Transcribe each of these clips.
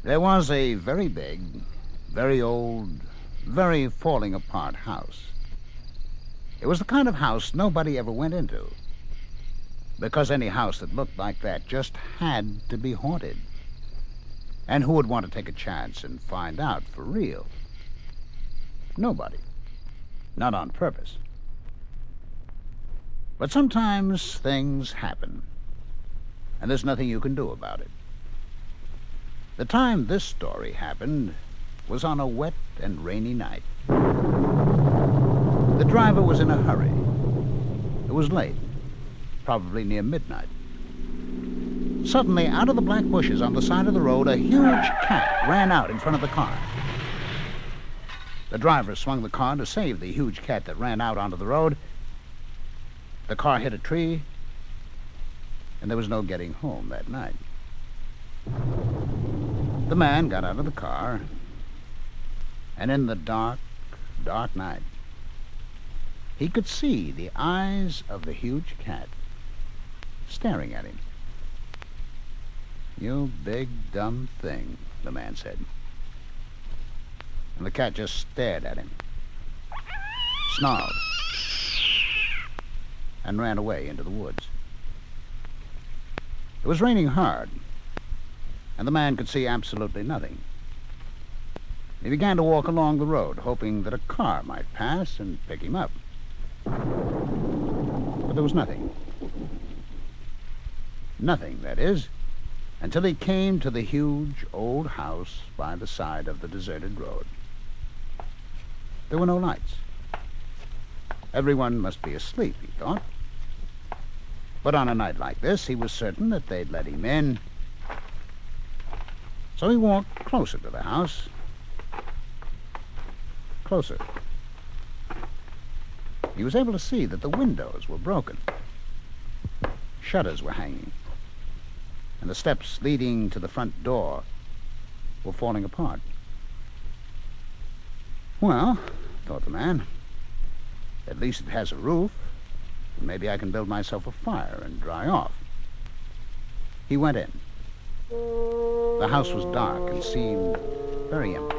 There was a very big, very old, very falling apart house. It was the kind of house nobody ever went into, because any house that looked like that just had to be haunted. And who would want to take a chance and find out for real? Nobody. Not on purpose. But sometimes things happen, and there's nothing you can do about it. The time this story happened was on a wet and rainy night. The driver was in a hurry. It was late, probably near midnight. Suddenly, out of the black bushes on the side of the road, a huge cat ran out in front of the car. The driver swung the car to save the huge cat that ran out onto the road. The car hit a tree, and there was no getting home that night. The man got out of the car, and in the dark, dark night, he could see the eyes of the huge cat staring at him. "You big, dumb thing," the man said. And the cat just stared at him, snarled, and ran away into the woods. It was raining hard, and the man could see absolutely nothing. He began to walk along the road, hoping that a car might pass and pick him up. But there was nothing. Nothing, that is, until he came to the huge old house by the side of the deserted road. There were no lights. Everyone must be asleep, he thought. But on a night like this, he was certain that they'd let him in. So he walked closer to the house. Closer. He was able to see that the windows were broken. Shutters were hanging, and the steps leading to the front door were falling apart. Well, thought the man, at least it has a roof, and maybe I can build myself a fire and dry off. He went in. The house was dark and seemed very empty.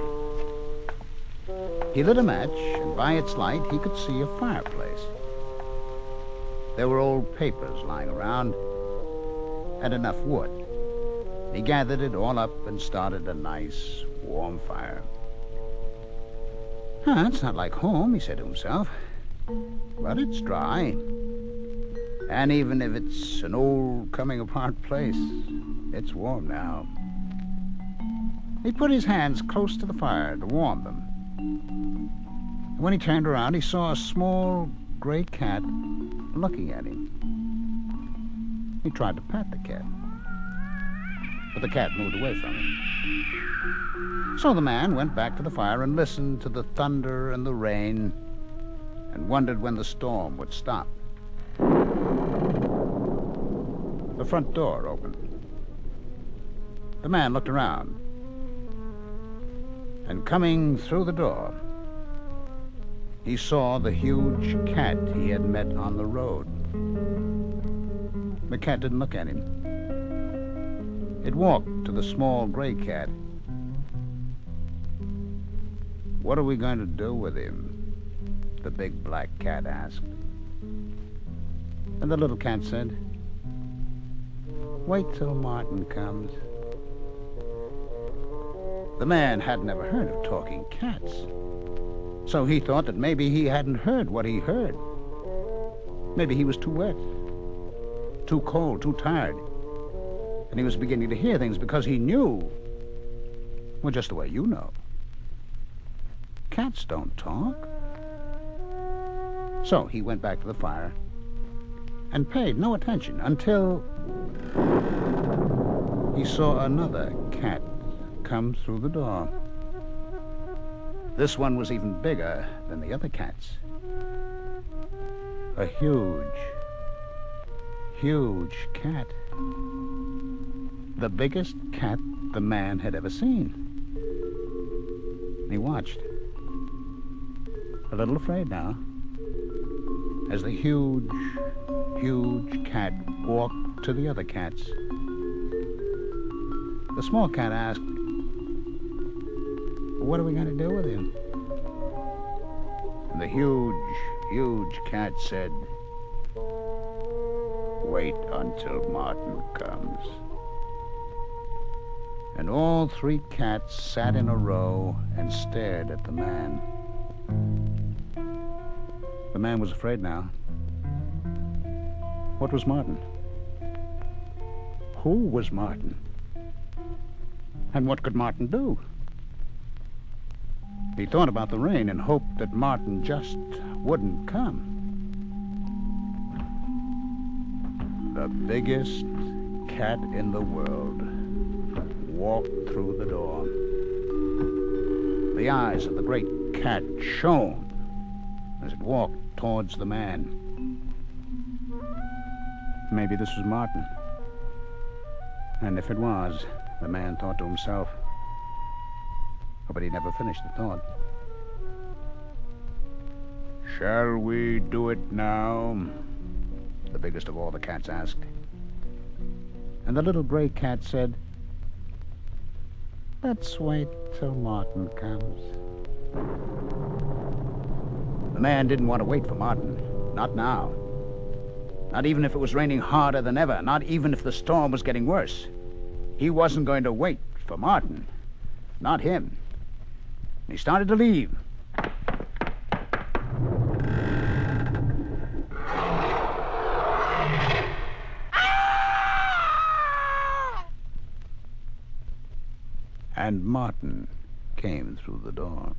He lit a match, and by its light he could see a fireplace. There were old papers lying around, and enough wood. He gathered it all up and started a nice, warm fire. It's not like home, he said to himself, but it's dry. And even if it's an old, coming-apart place, it's warm now. He put his hands close to the fire to warm them. And when he turned around, he saw a small, gray cat looking at him. He tried to pat the cat, but the cat moved away from him. So the man went back to the fire and listened to the thunder and the rain and wondered when the storm would stop. The front door opened. The man looked around, and coming through the door, he saw the huge cat he had met on the road. The cat didn't look at him. It walked to the small gray cat. "What are we going to do with him?" the big black cat asked. And the little cat said, "Wait till Martin comes." The man had never heard of talking cats, so he thought that maybe he hadn't heard what he heard. Maybe he was too wet, too cold, too tired, and he was beginning to hear things because he knew, well, just the way you know. Cats don't talk. So he went back to the fire and paid no attention until he saw another cat come through the door. This one was even bigger than the other cats. A huge, huge cat. The biggest cat the man had ever seen. He watched, a little afraid now, as the huge, huge cat walked to the other cats. The small cat asked, what are we going to do with him? And the huge cat said, wait until Martin comes. And all three cats sat in a row and stared at the man. The man was afraid now. What was Martin? Who was Martin? And what could Martin do? He thought about the rain and hoped that Martin just wouldn't come. The biggest cat in the world walked through the door. The eyes of the great cat shone as it walked towards the man. Maybe this was Martin. And if it was, the man thought to himself, but he never finished the thought. Shall we do it now? The biggest of all the cats asked. And the little gray cat said, let's wait till Martin comes. The man didn't want to wait for Martin. Not now. Not even if it was raining harder than ever. Not even if the storm was getting worse. He wasn't going to wait for Martin. Not him. He started to leave. And Martin came through the door.